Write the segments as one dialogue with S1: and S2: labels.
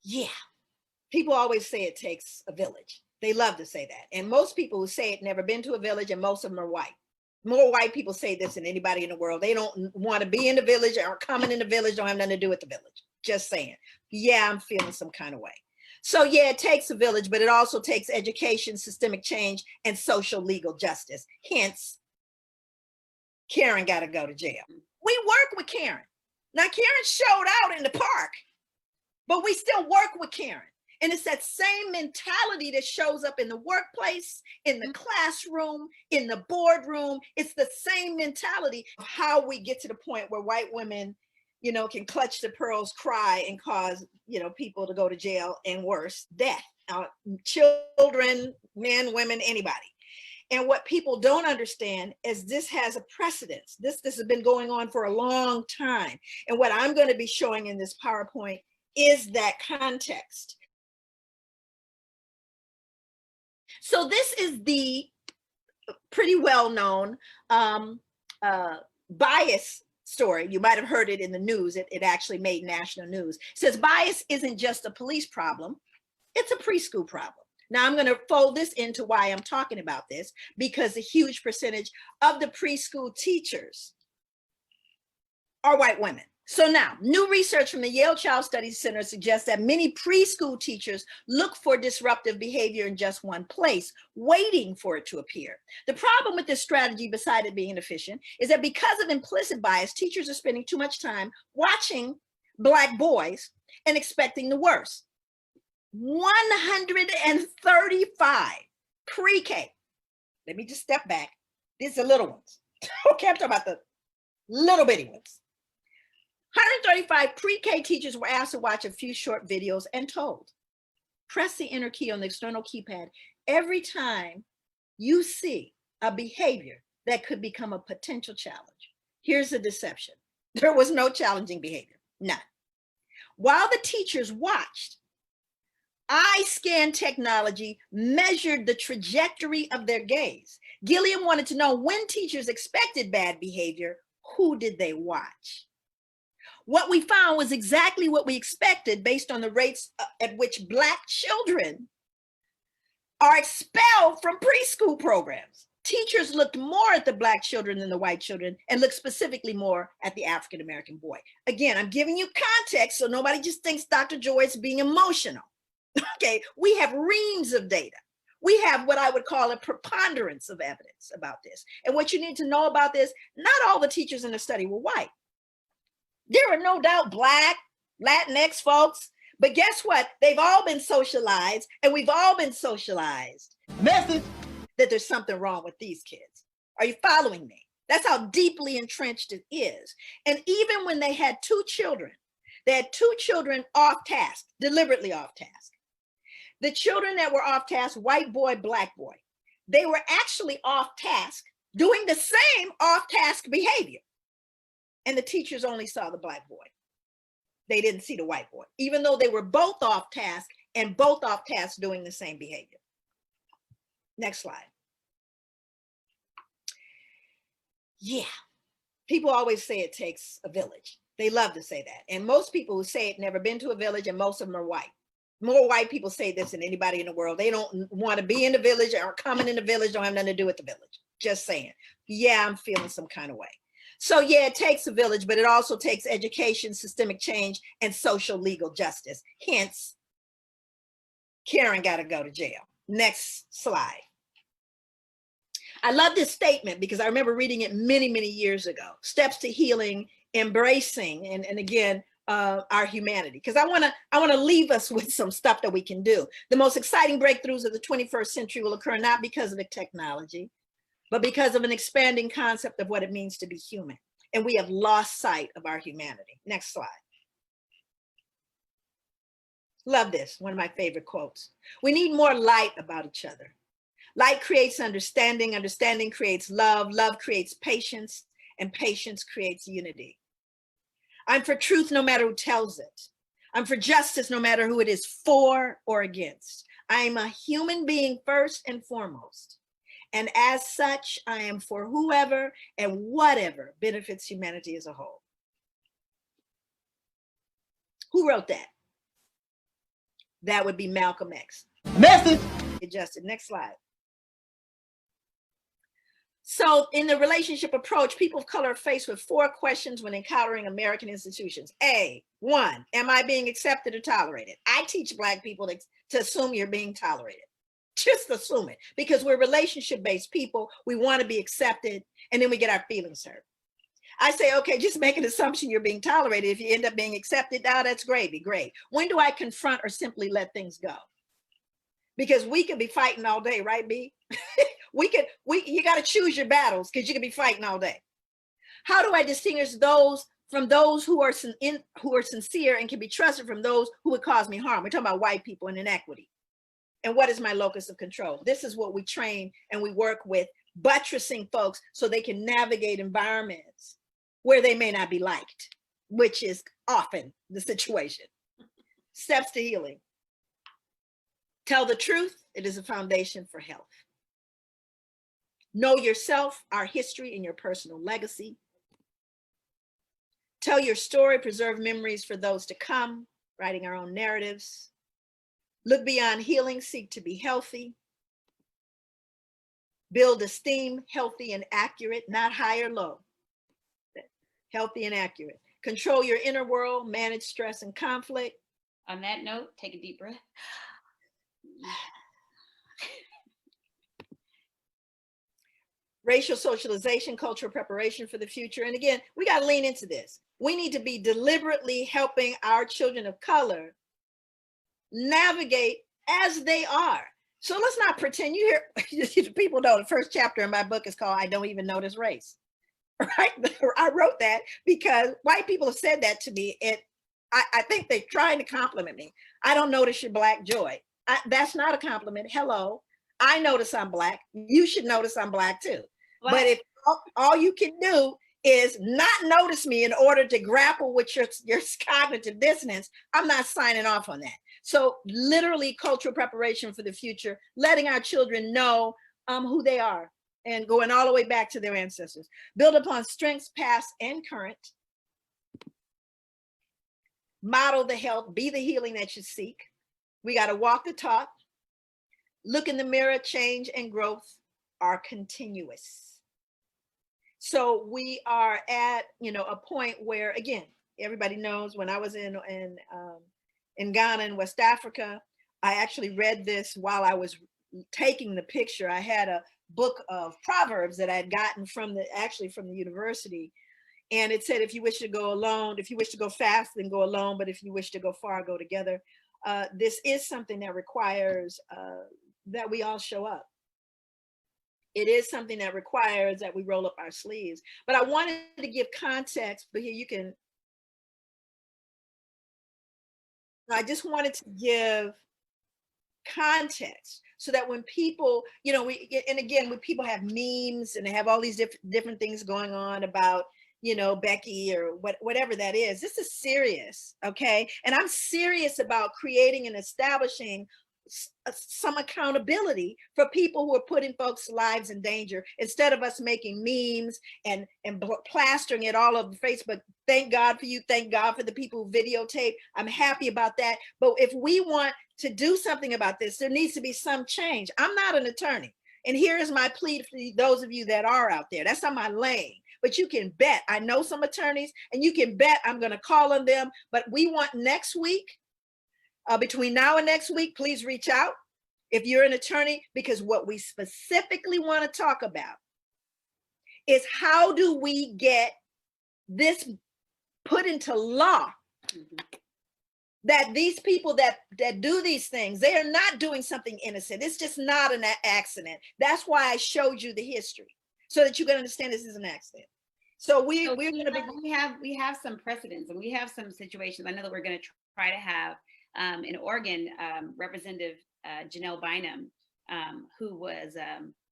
S1: Yeah, people always say it takes a village. They love to say that. And most people who say it never been to a village, and most of them are white. More white people say this than anybody in the world. They don't want to be in the village or coming in the village, don't have nothing to do with the village. Just saying. Yeah, I'm feeling some kind of way. So yeah, it takes a village, but it also takes education, systemic change, and social legal justice. Hence, Karen got to go to jail. We work with Karen. Now, Karen showed out in the park, but we still work with Karen. And it's that same mentality that shows up in the workplace, in the classroom, in the boardroom. It's the same mentality of how we get to the point where white women, can clutch the pearls, cry, and cause, people to go to jail and worse, death. Children, men, women, anybody. And what people don't understand is this has a precedence. This has been going on for a long time. And what I'm going to be showing in this PowerPoint is that context. So this is the pretty well-known bias story. You might have heard it in the news. It actually made national news. It says bias isn't just a police problem. It's a preschool problem. Now I'm going to fold this into why I'm talking about this, because a huge percentage of the preschool teachers are white women. So now, new research from the Yale Child Studies Center suggests that many preschool teachers look for disruptive behavior in just one place, waiting for it to appear. The problem with this strategy, beside it being inefficient, is that because of implicit bias, teachers are spending too much time watching Black boys and expecting the worst. 135 pre-K. Let me just step back. These are little ones. Okay, I'm talking about the little bitty ones. 135 pre-K teachers were asked to watch a few short videos and told, press the enter key on the external keypad every time you see a behavior that could become a potential challenge. Here's the deception. There was no challenging behavior, none. While the teachers watched, eye scan technology measured the trajectory of their gaze. Gilliam wanted to know, when teachers expected bad behavior, who did they watch? What we found was exactly what we expected based on the rates at which Black children are expelled from preschool programs. Teachers looked more at the Black children than the white children, and looked specifically more at the African-American boy. Again, I'm giving you context so nobody just thinks Dr. Joy is being emotional. Okay, we have reams of data. We have what I would call a preponderance of evidence about this. And what you need to know about this, not all the teachers in the study were white. There are no doubt Black, Latinx folks, but guess what? They've all been socialized, and we've all been socialized. Message that there's something wrong with these kids. Are you following me? That's how deeply entrenched it is. And even when they had two children off task, deliberately off task. The children that were off task, white boy, Black boy, they were actually off task, doing the same off task behavior. And the teachers only saw the Black boy. They didn't see the white boy, even though they were both off task and both off task doing the same behavior. Next slide. Yeah, people always say it takes a village. They love to say that. And most people who say it never been to a village, and most of them are white. More white people say this than anybody in the world. They don't want to be in the village or coming in the village, don't have nothing to do with the village. Just saying. Yeah, I'm feeling some kind of way. So yeah, it takes a village, but it also takes education, systemic change, and social legal justice. Hence, Karen got to go to jail. Next slide. I love this statement because I remember reading it many, many years ago. Steps to healing, embracing, and again, our humanity. Because I want to leave us with some stuff that we can do. The most exciting breakthroughs of the 21st century will occur not because of the technology, but because of an expanding concept of what it means to be human. And we have lost sight of our humanity. Next slide. Love this, one of my favorite quotes. We need more light about each other. Light creates understanding, understanding creates love, love creates patience, and patience creates unity. I'm for truth no matter who tells it. I'm for justice no matter who it is for or against. I am a human being first and foremost. And as such, I am for whoever and whatever benefits humanity as a whole. Who wrote that? That would be Malcolm X.
S2: Message.
S1: Adjusted. Next slide. So in the relationship approach, people of color are faced with 4 questions when encountering American institutions. One, am I being accepted or tolerated? I teach Black people to assume you're being tolerated. Just assume it, because we're relationship-based people. We want to be accepted, and then we get our feelings hurt. I say, okay, just make an assumption you're being tolerated. If you end up being accepted, now that's gravy, great. When do I confront or simply let things go? Because we could be fighting all day, right, B? You got to choose your battles, because you could be fighting all day. How do I distinguish those from those who are sincere and can be trusted from those who would cause me harm? We're talking about white people and inequity. And what is my locus of control? This is what we train and we work with, buttressing folks so they can navigate environments where they may not be liked, which is often the situation. Steps to healing. Tell the truth. It is a foundation for health. Know yourself, our history, and your personal legacy. Tell your story, preserve memories for those to come, writing our own narratives. Look beyond healing, seek to be healthy. Build esteem, healthy and accurate, not high or low. Healthy and accurate. Control your inner world, manage stress and conflict.
S3: On that note, take a deep breath.
S1: Racial socialization, cultural preparation for the future. And again, we got to lean into this. We need to be deliberately helping our children of color navigate as they are. So let's not pretend. You hear, people know the first chapter in my book is called I Don't Even Notice Race, right? I wrote that because white people have said that to me. I think they're trying to compliment me. I don't notice your Black joy. That's not a compliment. Hello, I notice I'm Black. You should notice I'm Black too. Black. But if all you can do is not notice me in order to grapple with your cognitive dissonance, I'm not signing off on that. So literally cultural preparation for the future, letting our children know who they are and going all the way back to their ancestors. Build upon strengths past and current. Model the health, be the healing that you seek. We got to walk the talk. Look in the mirror, change and growth are continuous. So we are at, a point where, again, everybody knows when I was in Ghana and West Africa, I actually read this while I was taking the picture. I had a book of Proverbs that I had gotten from the university. And it said, if you wish to go alone, if you wish to go fast, then go alone. But if you wish to go far, go together. This is something that requires that we all show up. It is something that requires that we roll up our sleeves. But I wanted to give context, but here I just wanted to give context so that when people, when people have memes and they have all these different things going on about, Becky or whatever that is, this is serious, okay? And I'm serious about creating and establishing some accountability for people who are putting folks' lives in danger, instead of us making memes and plastering it all over Facebook. Thank God for you. Thank God for the people who videotape. I'm happy about that. But if we want to do something about this, there needs to be some change. I'm not an attorney. And here is my plea for those of you that are out there. That's not my lane. But you can bet I know some attorneys, and you can bet I'm going to call on them. But we want next week, between now and next week, please reach out if you're an attorney, because what we specifically want to talk about is how do we get this put into law, that these people that do these things, they are not doing something innocent. It's just not an accident. That's why I showed you the history, so that you can understand this is an accident. So we
S3: have some precedents, and we have some situations. I know that we're going to try to have in Oregon, Representative Janelle Bynum, who was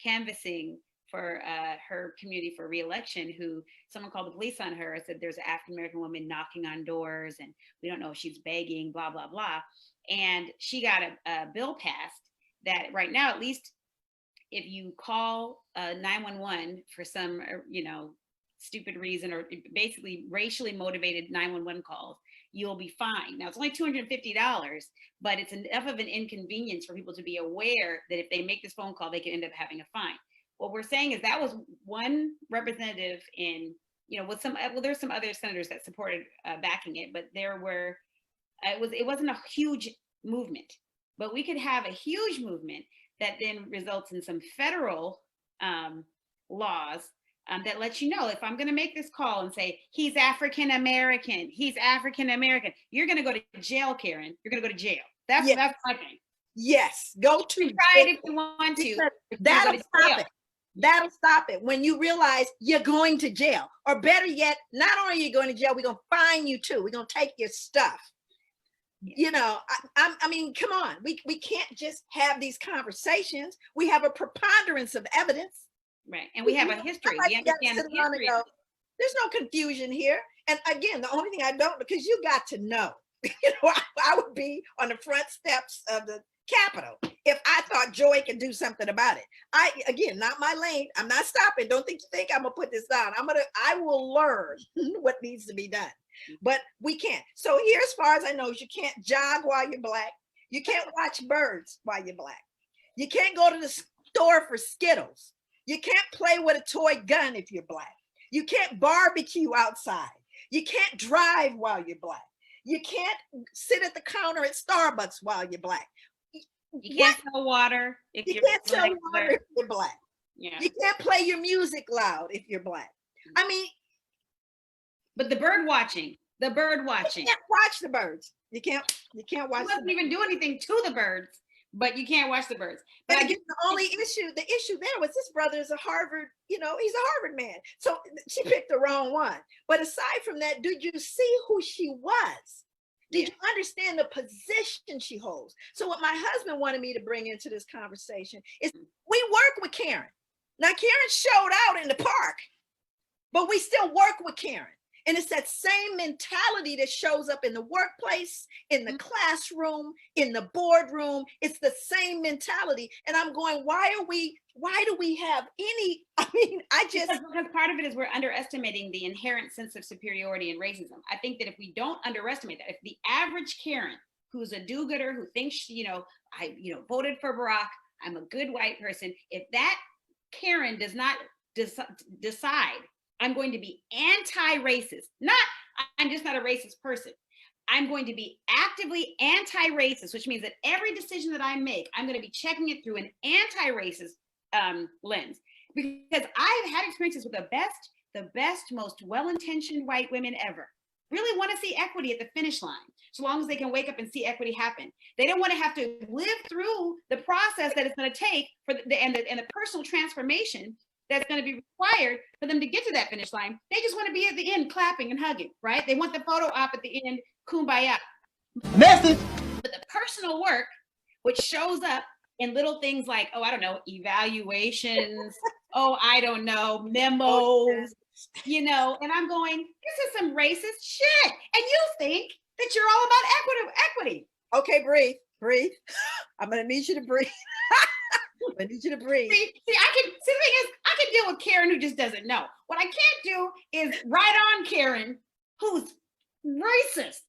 S3: canvassing for her community for re-election, who someone called the police on her and said there's an African-American woman knocking on doors and we don't know if she's begging, blah, blah, blah. And she got a bill passed that right now, at least if you call 911 for some, stupid reason, or basically racially motivated 911 calls, you'll be fine. Now it's only $250, but it's enough of an inconvenience for people to be aware that if they make this phone call, they can end up having a fine. What we're saying is that was one representative in, with some, well, there's some other senators that supported backing it, but it wasn't a huge movement, but we could have a huge movement that then results in some federal laws that lets you know, if I'm going to make this call and say, he's African-American, you're going to go to jail, Karen. You're going to go to jail. That's my thing.
S1: Yes, go to
S3: try it if you want to.
S1: That'll stop it. That'll stop it when you realize you're going to jail. Or better yet, not only are you going to jail, we're going to fine you too. We're going to take your stuff. I mean, come on. We can't just have these conversations. We have a preponderance of evidence.
S3: Right. And we have a history. We understand the history.
S1: There's no confusion here. And again, the only thing I don't, because you got to know, I would be on the front steps of the Capitol if I thought Joy could do something about it. Again, not my lane. I'm not stopping. Don't think I'm gonna put this down. I will learn what needs to be done. But we can't. So here, as far as I know, you can't jog while you're Black. You can't watch birds while you're Black. You can't go to the store for Skittles. You can't play with a toy gun if you're Black. You can't barbecue outside. You can't drive while you're Black. You can't sit at the counter at Starbucks while you're Black.
S3: You can't sell water if you're
S1: Black. Yeah. You can't play your music loud if you're Black. I mean,
S3: but the bird watching. You can't
S1: watch the birds. You can't watch.
S3: You doesn't even do anything to the birds, but you can't watch the birds.
S1: But again, the issue there was this brother is a Harvard, he's a Harvard man. So she picked the wrong one. But aside from that, did you see who she was? Did you understand the position she holds? So what my husband wanted me to bring into this conversation is we work with Karen. Now, Karen showed out in the park, but we still work with Karen. And it's that same mentality that shows up in the workplace, in the classroom, in the boardroom. It's the same mentality. And I'm going, why do we have any, because
S3: part of it is we're underestimating the inherent sense of superiority and racism. I think that if we don't underestimate that, if the average Karen who's a do-gooder, who thinks, I voted for Barack, I'm a good white person, if that Karen does not decide I'm going to be anti-racist, I'm just not a racist person. I'm going to be actively anti-racist, which means that every decision that I make, I'm going to be checking it through an anti-racist lens. Because I've had experiences with the best, most well-intentioned white women ever. Really want to see equity at the finish line, so long as they can wake up and see equity happen. They don't want to have to live through the process that it's going to take and the personal transformation that's going to be required for them to get to that finish line. They just want to be at the end clapping and hugging, right? They want the photo op at the end, kumbaya.
S2: Message.
S3: But the personal work, which shows up in little things like, evaluations, memos, and I'm going, this is some racist shit. And you think that you're all about equity.
S1: Okay, breathe. I'm going to need you to breathe. I need you to breathe.
S3: See, the thing is, I can deal with Karen who just doesn't know. What I can't do is ride on Karen who's racist.